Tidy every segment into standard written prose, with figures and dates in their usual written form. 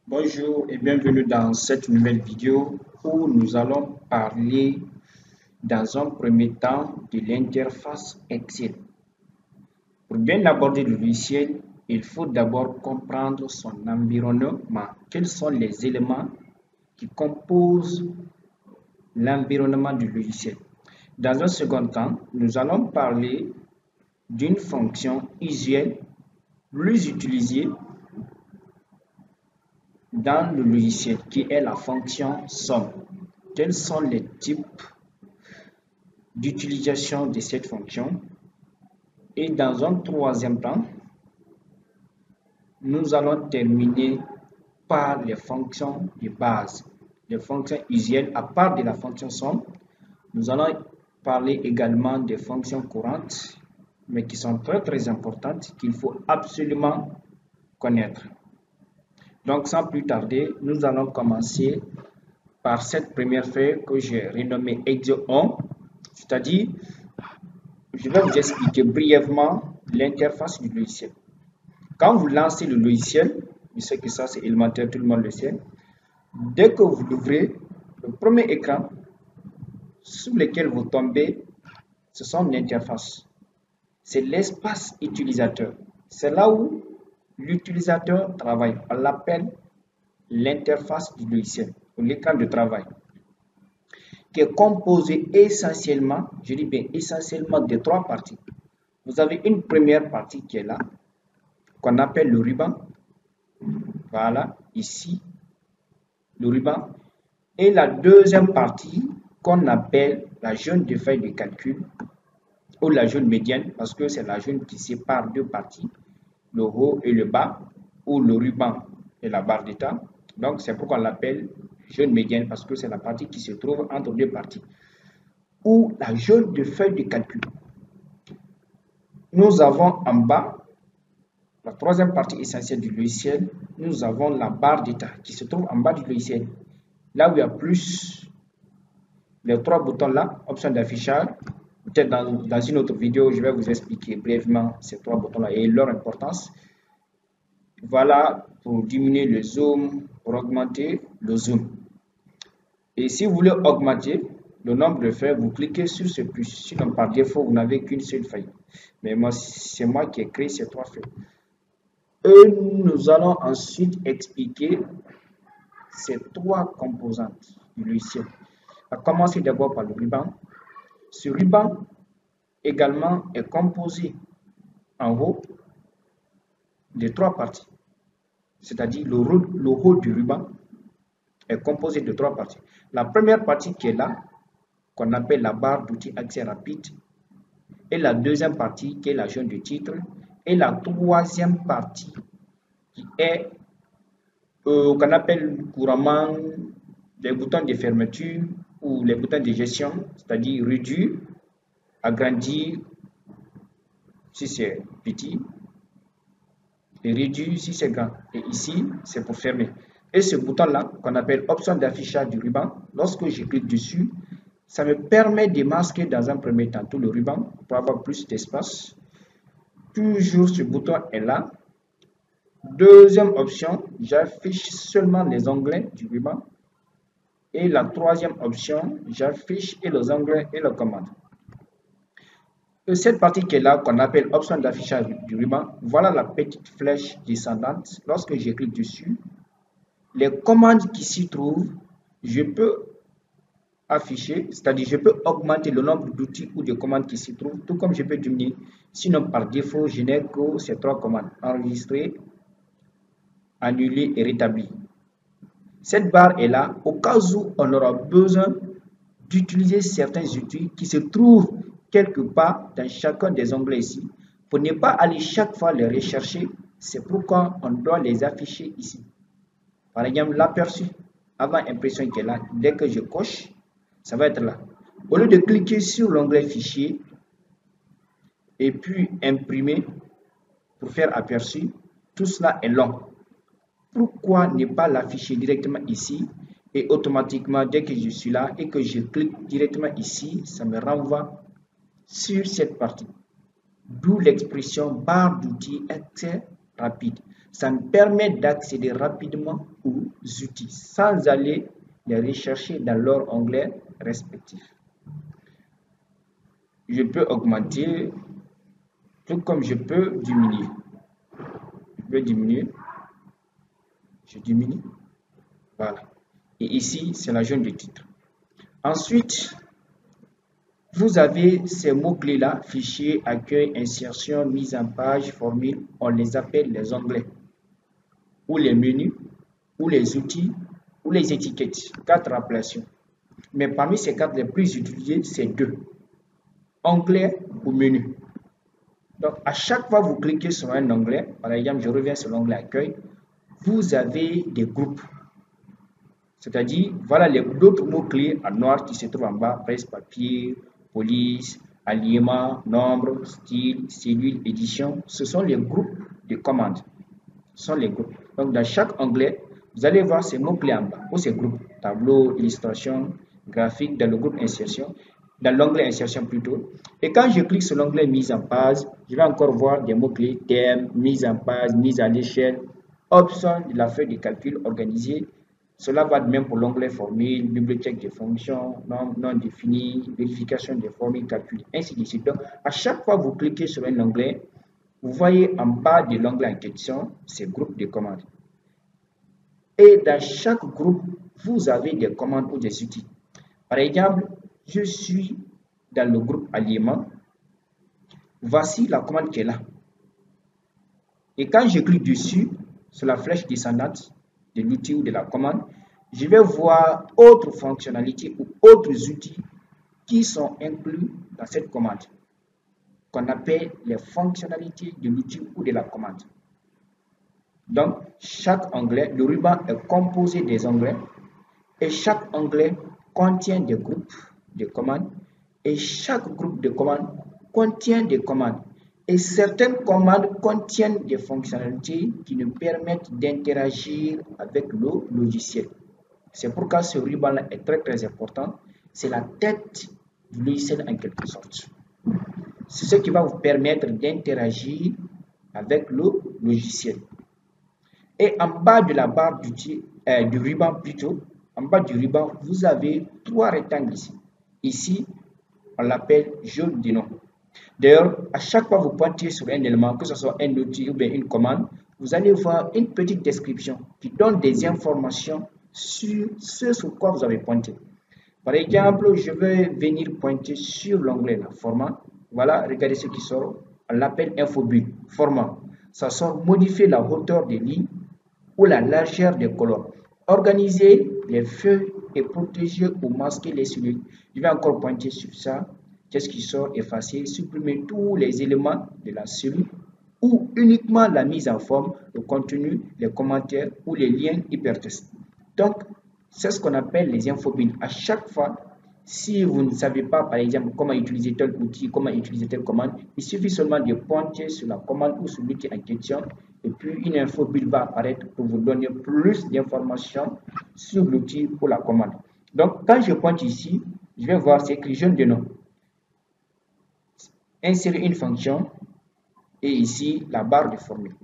Bonjour et bienvenue dans cette nouvelle vidéo où nous allons parler dans un premier temps de l'interface Excel. Pour bien aborder le logiciel, il faut d'abord comprendre son environnement. Quels sont les éléments qui composent l'environnement du logiciel? Dans un second temps, nous allons parler d'une fonction usuelle plus utilisée dans le logiciel qui est la fonction somme. Quels sont les types d'utilisation de cette fonction? Et dans un troisième temps, nous allons terminer par les fonctions de base, les fonctions usuelles à part de la fonction somme. Nous allons parler également des fonctions courantes, mais qui sont très importantes, qu'il faut absolument connaître. Donc, sans plus tarder, nous allons commencer par cette première feuille que j'ai renommée Exo 1, c'est-à-dire, je vais vous expliquer brièvement l'interface du logiciel. Quand vous lancez le logiciel, je sais que ça c'est élémentaire, tout le monde le sait, dès que vous l'ouvrez, le premier écran sur lequel vous tombez, ce sont l'interface. C'est l'espace utilisateur. C'est là où l'utilisateur travaille. On l'appelle l'interface du logiciel, ou l'écran de travail, qui est composé essentiellement, je dis bien essentiellement, de trois parties. Vous avez une première partie qui est là, qu'on appelle le ruban. Voilà, ici, le ruban. Et la deuxième partie qu'on appelle la jaune de feuille de calcul, ou la jaune médiane, parce que c'est la jaune qui sépare deux parties, le haut et le bas, ou le ruban et la barre d'état. Donc, c'est pourquoi on l'appelle jaune médiane, parce que c'est la partie qui se trouve entre deux parties. Ou la jaune de feuille de calcul. Nous avons en bas, la troisième partie essentielle du logiciel, nous avons la barre d'état qui se trouve en bas du logiciel. Là où il y a plus les trois boutons là, option d'affichage. Peut-être dans une autre vidéo, je vais vous expliquer brièvement ces trois boutons là et leur importance. Voilà pour diminuer le zoom, pour augmenter le zoom. Et si vous voulez augmenter le nombre de feuilles, vous cliquez sur ce plus. Sinon, par défaut, vous n'avez qu'une seule feuille. Mais moi, c'est moi qui ai créé ces trois feuilles. Et nous allons ensuite expliquer ces trois composantes du logiciel. On va commencer d'abord par le ruban. Ce ruban également est composé en haut de trois parties. C'est-à-dire le haut du ruban est composé de trois parties. La première partie qui est là, qu'on appelle la barre d'outils accès rapide, et la deuxième partie qui est la jaune de titre, et la troisième partie qui est qu'on appelle couramment les boutons de fermeture ou les boutons de gestion, c'est-à-dire réduire, agrandir si c'est petit, et réduire si c'est grand. Et ici, c'est pour fermer. Et ce bouton-là, qu'on appelle option d'affichage du ruban, lorsque je clique dessus, ça me permet de masquer dans un premier temps tout le ruban pour avoir plus d'espace. Toujours ce bouton est là. Deuxième option, j'affiche seulement les onglets du ruban. Et la troisième option, j'affiche et les onglets et les commandes. Et cette partie qui est là, qu'on appelle option d'affichage du ruban, voilà la petite flèche descendante. Lorsque je clique dessus, les commandes qui s'y trouvent, je peux afficher, c'est-à-dire je peux augmenter le nombre d'outils ou de commandes qui s'y trouvent, tout comme je peux diminuer. Sinon, par défaut, je n'ai que ces trois commandes: enregistrer, annuler et rétablir. Cette barre est là au cas où on aura besoin d'utiliser certains outils qui se trouvent quelque part dans chacun des onglets ici. Pour ne pas aller chaque fois les rechercher, c'est pourquoi on doit les afficher ici. Par exemple, l'aperçu avant impression qui est là, dès que je coche, ça va être là. Au lieu de cliquer sur l'onglet fichier et puis imprimer pour faire aperçu, tout cela est long. Pourquoi ne pas l'afficher directement ici et automatiquement dès que je suis là et que je clique directement ici, ça me renvoie sur cette partie. D'où l'expression barre d'outils accès rapide. Ça me permet d'accéder rapidement aux outils sans aller les rechercher dans leur onglet respectif. Je peux augmenter, tout comme je peux diminuer. Je peux diminuer, je diminue, voilà. Et ici, c'est la zone de titre. Ensuite, vous avez ces mots-clés-là, fichier, accueil, insertion, mise en page, formule, on les appelle les onglets, ou les menus, ou les outils, ou les étiquettes, 4 appellations. Mais parmi ces 4, les plus utilisés, c'est 2. Onglet ou menu. Donc, à chaque fois que vous cliquez sur un onglet, par exemple, je reviens sur l'onglet accueil, vous avez des groupes. C'est-à-dire, voilà d'autres mots-clés en noir qui se trouvent en bas, presse, papier, police, alliement, nombre, style, cellule, édition. Ce sont les groupes de commandes. Ce sont les groupes. Donc, dans chaque onglet, vous allez voir ces mots-clés en bas, ou ces groupes, tableau, illustration, graphique, dans le groupe insertion, dans l'onglet insertion plutôt. Et quand je clique sur l'onglet mise en page, je vais encore voir des mots-clés, thème, mise en page, mise à l'échelle, option de la feuille de calcul organisée. Cela va de même pour l'onglet formule, bibliothèque de fonctions, non défini, vérification des formules calculées, ainsi de suite. Donc, à chaque fois que vous cliquez sur un onglet, vous voyez en bas de l'onglet en question ces groupes de commandes. Et dans chaque groupe, vous avez des commandes ou des outils. Par exemple, je suis dans le groupe alliement. Voici la commande qui est là. Et quand je clique dessus, sur la flèche descendante de l'outil ou de la commande, je vais voir autres fonctionnalités ou autres outils qui sont inclus dans cette commande, qu'on appelle les fonctionnalités de l'outil ou de la commande. Donc, chaque onglet, le ruban est composé des onglets et chaque onglet contient des groupes de commandes et chaque groupe de commandes contient des commandes. Et certaines commandes contiennent des fonctionnalités qui nous permettent d'interagir avec le logiciel. C'est pourquoi ce ruban-là est très important. C'est la tête du logiciel en quelque sorte. C'est ce qui va vous permettre d'interagir avec le logiciel. Et en bas de la barre du ruban plutôt, en bas du ruban, vous avez 3 rectangles ici. Ici, on l'appelle jaune de nom. D'ailleurs, à chaque fois que vous pointez sur un élément, que ce soit un outil ou bien une commande, vous allez voir une petite description qui donne des informations sur ce sur quoi vous avez pointé. Par exemple, je vais venir pointer sur l'onglet format. Voilà, regardez ce qui sort. On l'appelle infobulle, format. Ça sort modifier la hauteur des lignes ou la largeur des colonnes. Organiser les feuilles et protéger ou masquer les cellules. Je vais encore pointer sur ça. Qu'est-ce qui sort? Effacer, supprimer tous les éléments de la cellule ou uniquement la mise en forme, le contenu, les commentaires ou les liens hypertextes. Donc, c'est ce qu'on appelle les infobilles. À chaque fois, si vous ne savez pas, par exemple, comment utiliser tel outil, comment utiliser telle commande, il suffit seulement de pointer sur la commande ou sur l'outil en question et puis une infobille va apparaître pour vous donner plus d'informations sur l'outil ou la commande. Donc, quand je pointe ici, je vais voir c'est écrit jaune de nom. Insérer une fonction et ici la barre de formule.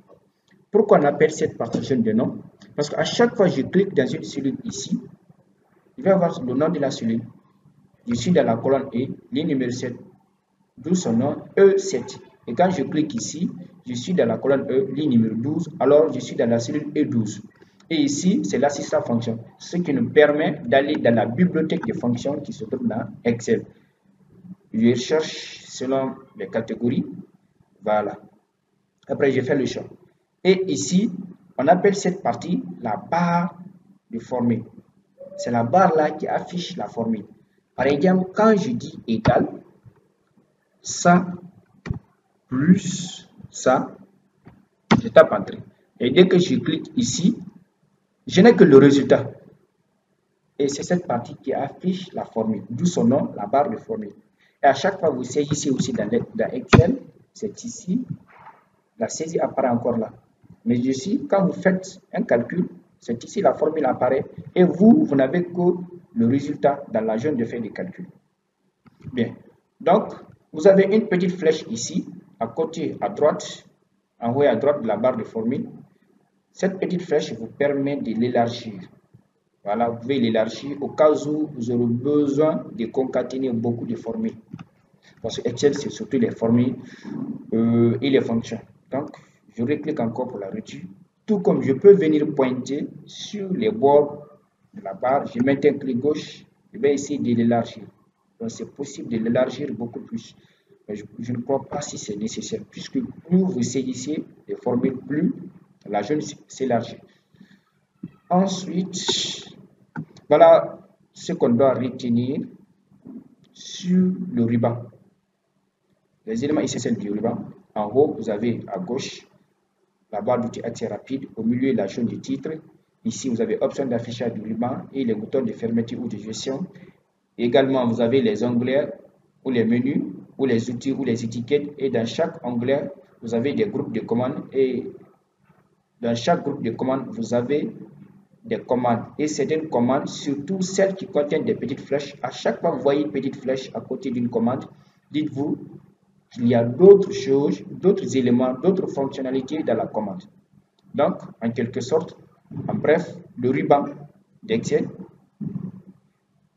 Pourquoi on appelle cette partie jaune de nom? Parce qu'à chaque fois que je clique dans une cellule ici, je vais avoir le nom de la cellule. Je suis dans la colonne E, ligne numéro 7, d'où son nom E7. Et quand je clique ici, je suis dans la colonne E, ligne numéro 12, alors je suis dans la cellule E12. Et ici, c'est l'assistant fonction, ce qui nous permet d'aller dans la bibliothèque de fonctions qui se trouve dans Excel. Je cherche selon les catégories. Voilà. Après, je fais le choix. Et ici, on appelle cette partie la barre de formule. C'est la barre là qui affiche la formule. Par exemple, quand je dis égal, ça plus ça, je tape entrée. Et dès que je clique ici, je n'ai que le résultat. Et c'est cette partie qui affiche la formule, d'où son nom, la barre de formule. Et à chaque fois, vous saisissez aussi dans Excel, c'est ici, la saisie apparaît encore là. Mais ici, quand vous faites un calcul, c'est ici la formule apparaît et vous n'avez que le résultat dans la zone de fait de calcul. Bien, donc vous avez une petite flèche ici, à côté à droite, en haut et à droite de la barre de formule. Cette petite flèche vous permet de l'élargir. Voilà, vous pouvez l'élargir au cas où vous aurez besoin de concaténer beaucoup de formules. Parce que Excel, c'est surtout les formules et les fonctions. Donc, je reclique encore pour la réduire. Tout comme je peux venir pointer sur les bords de la barre, je mets un clic gauche, je vais essayer de l'élargir. Donc, c'est possible de l'élargir beaucoup plus. Mais je ne crois pas si c'est nécessaire, puisque plus vous saisissez les formules, plus la zone s'élargit. Ensuite, voilà ce qu'on doit retenir sur le ruban. Les éléments essentiels du ruban. En haut, vous avez à gauche la barre d'outils accès rapide. Au milieu, la zone du titre. Ici, vous avez option d'affichage du ruban et les boutons de fermeture ou de gestion. Également, vous avez les onglets ou les menus ou les outils ou les étiquettes. Et dans chaque onglet, vous avez des groupes de commandes. Et dans chaque groupe de commandes, vous avez des commandes. Et certaines commandes, surtout celles qui contiennent des petites flèches, à chaque fois que vous voyez une petite flèche à côté d'une commande, dites-vous qu'il y a d'autres choses, d'autres éléments, d'autres fonctionnalités dans la commande. Donc, en quelque sorte, en bref, le ruban d'Excel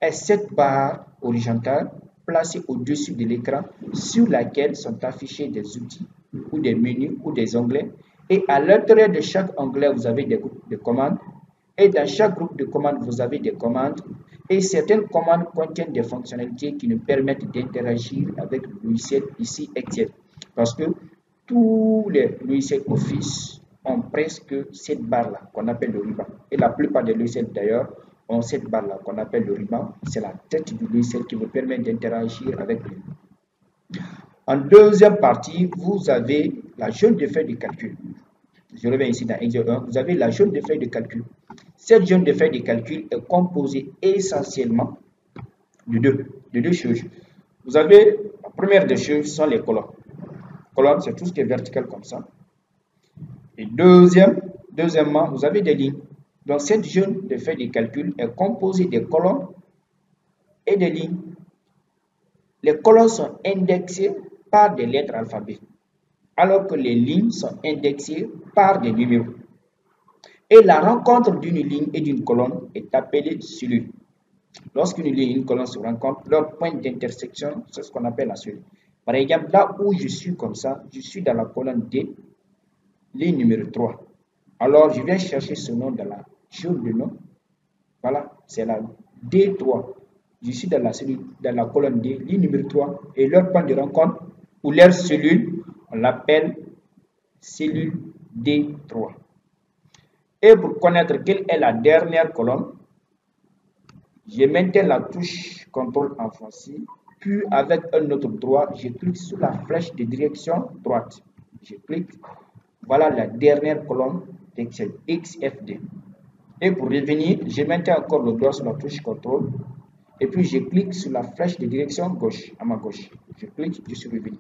est cette barre horizontale placée au-dessus de l'écran sur laquelle sont affichés des outils ou des menus ou des onglets. Et à l'intérieur de chaque onglet, vous avez des groupes de commandes. Et dans chaque groupe de commandes, vous avez des commandes. Et certaines commandes contiennent des fonctionnalités qui nous permettent d'interagir avec le logiciel ici Excel. Parce que tous les logiciels Office ont presque cette barre-là qu'on appelle le ruban. Et la plupart des logiciels d'ailleurs ont cette barre-là qu'on appelle le ruban. C'est la tête du logiciel qui vous permet d'interagir avec lui. En deuxième partie, vous avez la zone de feuille de calcul. Je reviens ici dans Excel 1. Vous avez la zone de feuille de calcul. Cette zone de feuille de calcul est composée essentiellement de deux choses. Vous avez, la première des choses sont les colonnes. Colonne, c'est tout ce qui est vertical comme ça. Et deuxièmement, vous avez des lignes. Donc, cette zone de feuille de calcul est composée des colonnes et des lignes. Les colonnes sont indexées par des lettres alphabétiques, alors que les lignes sont indexées par des numéros. Et la rencontre d'une ligne et d'une colonne est appelée cellule. Lorsqu'une ligne et une colonne se rencontrent, leur point d'intersection, c'est ce qu'on appelle la cellule. Par exemple, là où je suis comme ça, je suis dans la colonne D, ligne numéro 3. Alors, je viens chercher ce nom dans la zone de nom. Voilà, c'est la D3. Je suis dans la cellule, dans la colonne D, ligne numéro 3. Et leur point de rencontre, ou leur cellule, on l'appelle cellule D3. Et pour connaître quelle est la dernière colonne, je maintiens la touche CTRL enfoncée, puis avec un autre doigt, je clique sur la flèche de direction droite. Je clique, voilà la dernière colonne d'Excel, XFD. Et pour revenir, je maintiens encore le doigt sur la touche CTRL, et puis je clique sur la flèche de direction gauche, à ma gauche. Je clique, je suis revenu.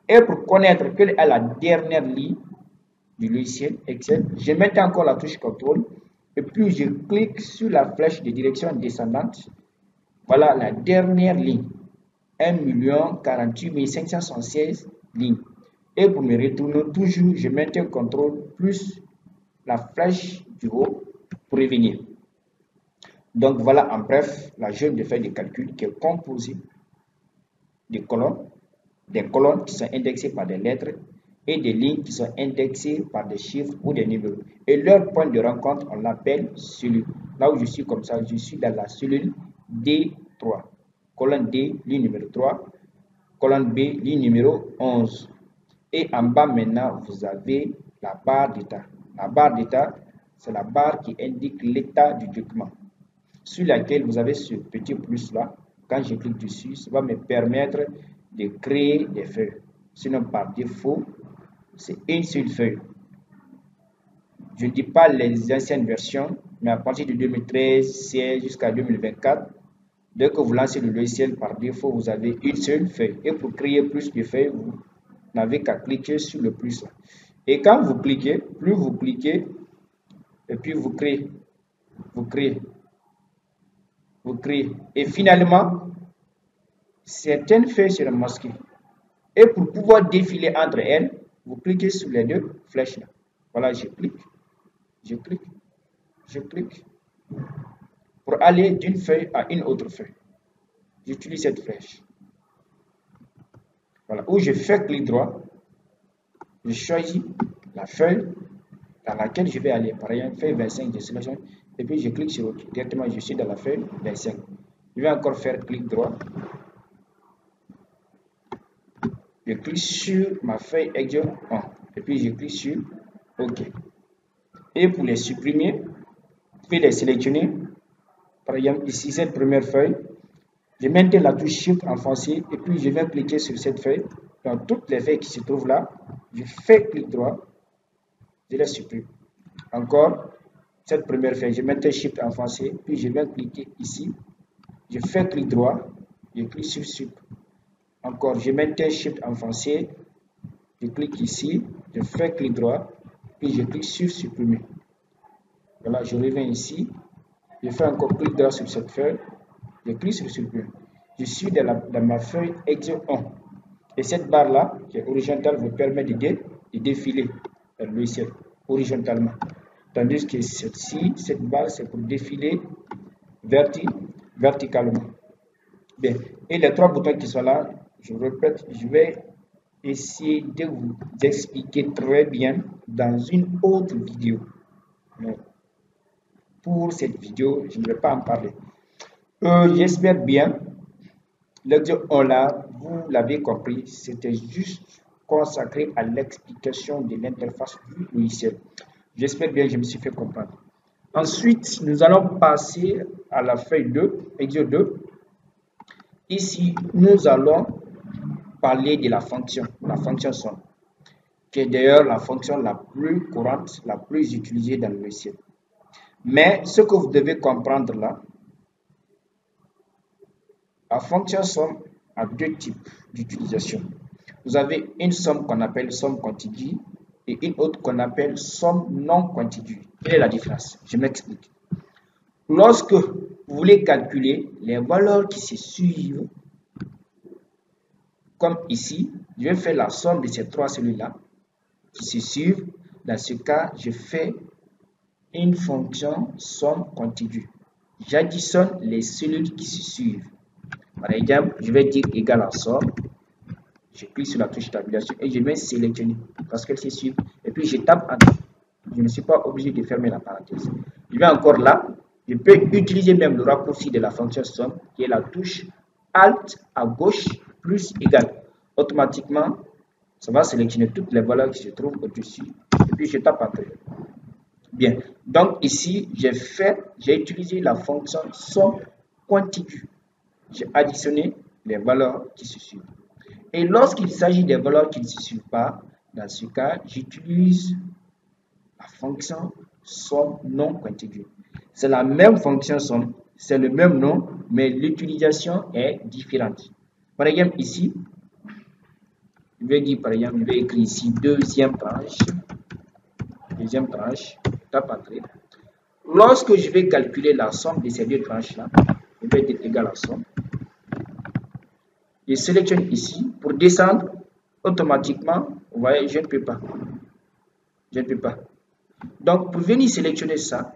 Et pour connaître quelle est la dernière ligne du logiciel Excel, je mets encore la touche CTRL et puis je clique sur la flèche de direction descendante. Voilà la dernière ligne, 1 048 576 lignes. Et pour me retourner toujours, je mets un CTRL plus la flèche du haut pour revenir. Donc voilà en bref la zone de feuille de calcul qui est composée des colonnes qui sont indexées par des lettres et des lignes qui sont indexées par des chiffres ou des numéros. Et leur point de rencontre, on l'appelle cellule. Là où je suis comme ça, je suis dans la cellule D3. Colonne D, ligne numéro 3. Colonne B, ligne numéro 11. Et en bas maintenant, vous avez la barre d'état. La barre d'état, c'est la barre qui indique l'état du document, sur laquelle vous avez ce petit plus là. Quand je clique dessus, ça va me permettre de créer des feuilles. Sinon, par défaut, c'est une seule feuille. Je ne dis pas les anciennes versions, mais à partir de 2013, 16 jusqu'à 2024, dès que vous lancez le logiciel, par défaut, vous avez une seule feuille. Et pour créer plus de feuilles, vous n'avez qu'à cliquer sur le plus. Et quand vous cliquez, plus vous cliquez, et puis vous créez. Et finalement, certaines feuilles seront masquées. Et pour pouvoir défiler entre elles, vous cliquez sur les deux flèches là. Voilà, je clique. je clique pour aller d'une feuille à une autre feuille. J'utilise cette flèche. Voilà, où je fais clic droit, je choisis la feuille dans laquelle je vais aller. Par exemple, feuille 25, je sélectionne et puis je clique sur OK. Directement, je suis dans la feuille 25. Je vais encore faire clic droit. Je clique sur ma feuille Excel 1 et puis je clique sur OK. Et pour les supprimer, vous pouvez les sélectionner. Par exemple, ici, cette première feuille, je maintiens la touche Shift enfoncée et puis je vais cliquer sur cette feuille. Dans toutes les feuilles qui se trouvent là, je fais clic droit, je les supprime. Encore, cette première feuille, je maintiens Shift enfoncé, puis je vais cliquer ici, je fais clic droit, je clique sur Sup. Encore, je maintiens Shift enfoncé, je clique ici, je fais clic droit, puis je clique sur supprimer. Voilà, je reviens ici, je fais encore clic droit sur cette feuille, je clique sur supprimer. Je suis dans ma feuille Excel 1. Et cette barre là, qui est horizontale, vous permet de défiler le logiciel horizontalement. Tandis que cette barre, c'est pour défiler verticalement. Bien. Et les trois boutons qui sont là, je répète, je vais essayer de vous expliquer très bien dans une autre vidéo. Mais pour cette vidéo, je ne vais pas en parler. J'espère bien. L'exemple 1 là, vous l'avez compris, c'était juste consacré à l'explication de l'interface du logiciel. J'espère bien que je me suis fait comprendre. Ensuite, nous allons passer à la feuille 2, exercice 2. Ici, nous allons parler de la fonction somme, qui est d'ailleurs la fonction la plus courante, la plus utilisée dans le logiciel. Mais ce que vous devez comprendre là, la fonction somme a deux types d'utilisation. Vous avez une somme qu'on appelle somme contiguë et une autre qu'on appelle somme non contiguë. Quelle est la différence? Je m'explique. Lorsque vous voulez calculer les valeurs qui se suivent, comme ici, je vais faire la somme de ces trois cellules-là qui se suivent. Dans ce cas, je fais une fonction somme contiguë. J'additionne les cellules qui se suivent. Par exemple, je vais dire égal à somme. Je clique sur la touche tabulation et je vais sélectionner parce qu'elle se suit. Et puis je tape Enter. Je ne suis pas obligé de fermer la parenthèse. Je vais encore là. Je peux utiliser même le raccourci de la fonction somme qui est la touche Alt à gauche plus égal. Automatiquement, ça va sélectionner toutes les valeurs qui se trouvent au-dessus. Et puis je tape Enter. Bien. Donc ici, j'ai utilisé la fonction somme contiguë. J'ai additionné les valeurs qui se suivent. Et lorsqu'il s'agit des valeurs qui ne se suivent pas, dans ce cas, j'utilise la fonction somme non contiguë. C'est la même fonction somme, c'est le même nom, mais l'utilisation est différente. Par exemple, ici, je vais dire, par exemple, je vais écrire ici deuxième tranche, tape Entrée. Lorsque je vais calculer la somme de ces deux tranches-là, je vais dire égal à somme. Je sélectionne ici pour descendre automatiquement. Vous voyez, je ne peux pas. Donc, pour venir sélectionner ça,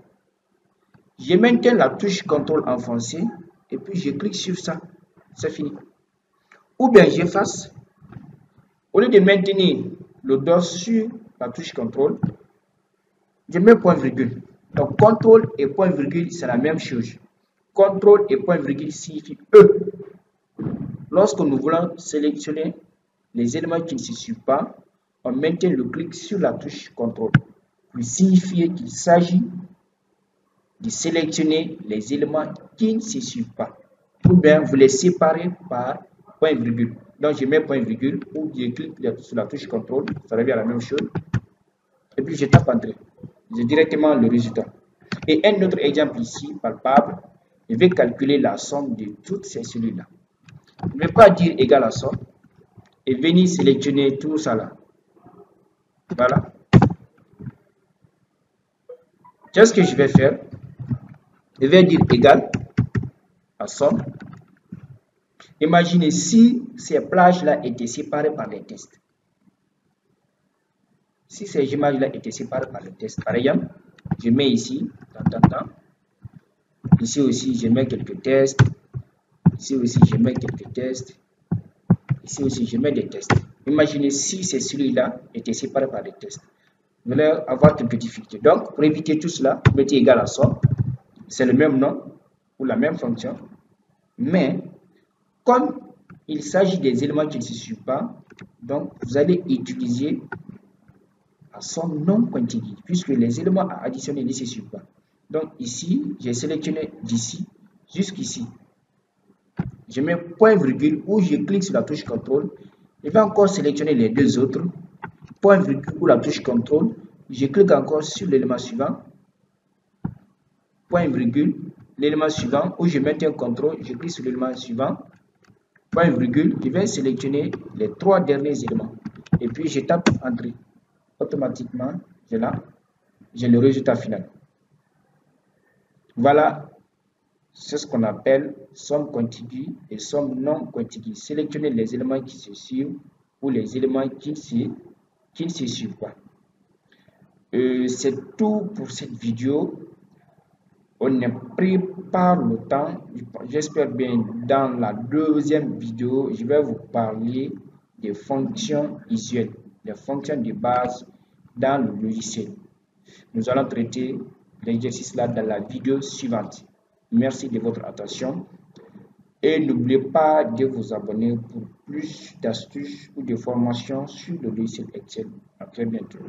je maintiens la touche CTRL enfoncée et puis je clique sur ça. C'est fini. Ou bien j'efface. Au lieu de maintenir le dos sur la touche CTRL, je mets point virgule. Donc, CTRL et point virgule, c'est la même chose. CTRL et point virgule signifie E. Lorsque nous voulons sélectionner les éléments qui ne se suivent pas, on maintient le clic sur la touche CTRL pour signifier qu'il s'agit de sélectionner les éléments qui ne se suivent pas. Ou bien vous les séparez par point virgule. Donc je mets point virgule ou je clique sur la touche CTRL, ça revient à la même chose. Et puis je tape Entrée. J'ai directement le résultat. Et un autre exemple ici, palpable, je vais calculer la somme de toutes ces cellules-là. Je ne vais pas dire égal à somme et venir sélectionner tout ça là. Voilà. Qu'est-ce que je vais faire? Je vais dire égal à somme. Imaginez si ces plages-là étaient séparées par les tests. Si ces images-là étaient séparées par les tests, par exemple, je mets ici, ici aussi je mets quelques tests, ici aussi je mets quelques tests, ici aussi je mets des tests. Imaginez si ces celui-là étaient séparés par des tests. Vous allez avoir quelques difficultés. Donc, pour éviter tout cela, vous mettez égal à somme. C'est le même nom ou la même fonction. Mais, comme il s'agit des éléments qui ne se suivent pas, donc vous allez utiliser à somme non contigue, puisque les éléments à additionner ne se suivent pas. Donc ici, j'ai sélectionné d'ici jusqu'ici. Je mets point virgule ou je clique sur la touche CTRL. Je vais encore sélectionner les deux autres. Point virgule ou la touche CTRL. Je clique encore sur l'élément suivant. Point virgule, l'élément suivant, où je mets un CTRL, je clique sur l'élément suivant. Point virgule, je vais sélectionner les trois derniers éléments. Et puis je tape Entrée. Automatiquement, j'ai le résultat final. Voilà, c'est ce qu'on appelle somme contiguë et somme non contiguë. Sélectionnez les éléments qui se suivent ou les éléments qui ne se suivent pas. C'est tout pour cette vidéo. On ne pris pas le temps. J'espère bien dans la deuxième vidéo, je vais vous parler des fonctions usuelles, des fonctions de base dans le logiciel. Nous allons traiter l'exercice là dans la vidéo suivante. Merci de votre attention et n'oubliez pas de vous abonner pour plus d'astuces ou de formations sur le logiciel Excel. À très bientôt.